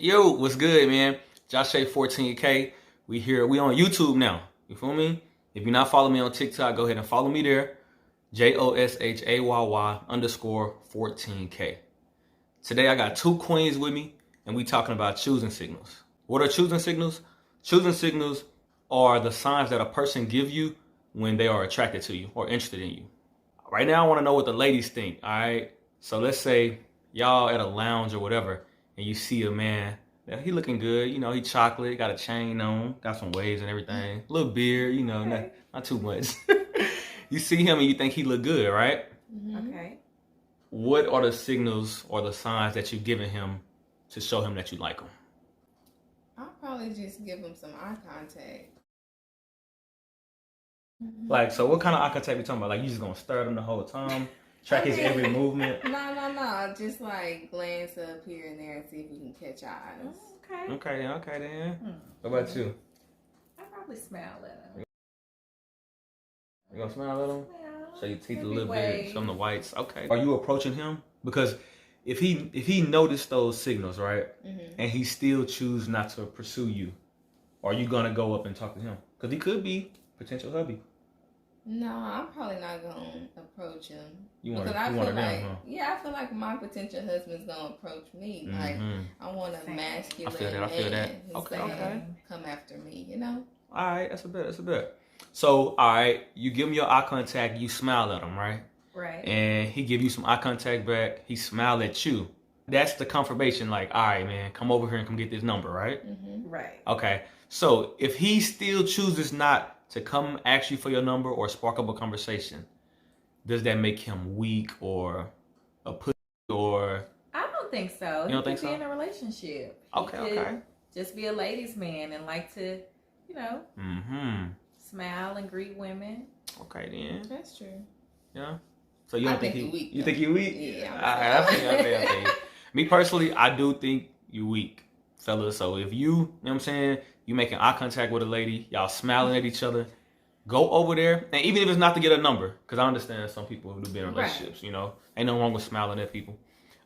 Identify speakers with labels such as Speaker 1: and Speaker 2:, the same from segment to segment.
Speaker 1: Yo, what's good, man? Josh Shay 14K. We on YouTube now. You feel me? If you're not following me on TikTok, go ahead and follow me there. JOSHAYY_14K. Today I got two queens with me, and we talking about choosing signals. What are choosing signals? Choosing signals are the signs that a person give you when they are attracted to you or interested in you. Right now I want to know what the ladies think, all right? So let's say y'all at a lounge or whatever, and you see a man, he looking good, you know, he chocolate, got a chain on, got some waves and everything, little beard, you know,
Speaker 2: Okay.
Speaker 1: not too much. You see him and you think he look good, right?
Speaker 2: Mm-hmm. Okay.
Speaker 1: What are the signals or the signs that you're giving him to show him that you like him?
Speaker 2: I'll probably just give him some eye contact.
Speaker 1: Like, so what kind of eye contact we talking about? Like, you just gonna stare at him the whole time, track his every movement?
Speaker 2: No. Just like glance up here and there and see if we can catch eyes.
Speaker 1: Okay then. What about you?
Speaker 3: I probably smile at him.
Speaker 1: You gonna smile at him?
Speaker 3: Yeah.
Speaker 1: Show your teeth a
Speaker 3: Maybe
Speaker 1: little bit,
Speaker 3: wave.
Speaker 1: show him the whites. Okay. Are you approaching him? Because if he noticed those signals, right, and he still choose not to pursue you, are you gonna go up and talk to him? Because he could be potential hubby.
Speaker 2: No, I'm probably not gonna approach him.
Speaker 1: You want
Speaker 2: because
Speaker 1: to
Speaker 2: I feel
Speaker 1: them,
Speaker 2: like,
Speaker 1: huh?
Speaker 2: yeah, I feel like my potential husband's gonna approach me. Like, I want a
Speaker 3: Same.
Speaker 2: masculine
Speaker 1: I feel that.
Speaker 2: man who's
Speaker 1: Okay.
Speaker 2: gonna come after me. You know.
Speaker 1: All right, that's a bit. So, all right, you give him your eye contact, you smile at him, right?
Speaker 3: Right.
Speaker 1: And he give you some eye contact back, he smile at you. That's the confirmation, like, all right, man, come over here and come get this number, right?
Speaker 3: Right.
Speaker 1: Okay, so if he still chooses not to come ask you for your number or spark up a conversation, does that make him weak or a pussy or...
Speaker 3: I don't think so.
Speaker 1: You don't think
Speaker 3: He could
Speaker 1: so?
Speaker 3: be in a relationship.
Speaker 1: Okay,
Speaker 3: He could
Speaker 1: okay.
Speaker 3: just be a ladies' man and like to, you know, smile and greet women.
Speaker 1: Okay, then.
Speaker 2: That's true.
Speaker 1: Yeah. So you don't think
Speaker 2: he weak.
Speaker 1: You think he weak?
Speaker 2: Yeah.
Speaker 1: I feel you. Me personally, I do think you weak, fellas. So if you know what I'm saying, you making eye contact with a lady, y'all smiling at each other, go over there, and even if it's not to get a number, because I understand some people who do be in relationships, you know, ain't no wrong with smiling at people,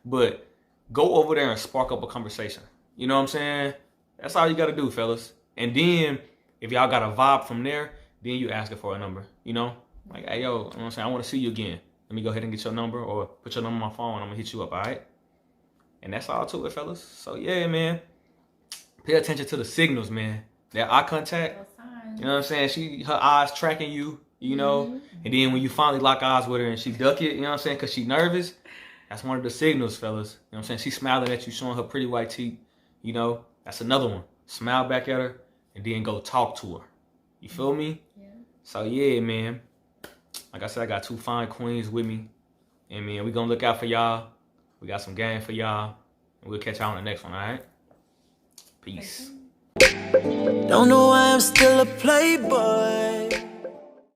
Speaker 1: but go over there and spark up a conversation. You know what I'm saying? That's all you got to do, fellas. And then if y'all got a vibe from there, then you ask her for a number. You know, like, hey, yo, you know what I'm saying, I want to see you again. Let me go ahead and get your number or put your number on my phone. I'm gonna hit you up, all right? And that's all to it, fellas. So yeah, man, pay attention to the signals, man. That eye contact.
Speaker 3: Those signs.
Speaker 1: You know what I'm saying? Her eyes tracking you, you know? And then when you finally lock eyes with her and she duck it, you know what I'm saying? Because she nervous, that's one of the signals, fellas. You know what I'm saying? She smiling at you, showing her pretty white teeth, you know? That's another one. Smile back at her and then go talk to her. You feel me?
Speaker 2: Yeah.
Speaker 1: So yeah, man. Like I said, I got two fine queens with me. And man, we gonna look out for y'all. We got some game for y'all. And we'll catch y'all on the next one, all right? Peace.
Speaker 4: Don't know why I'm still a playboy.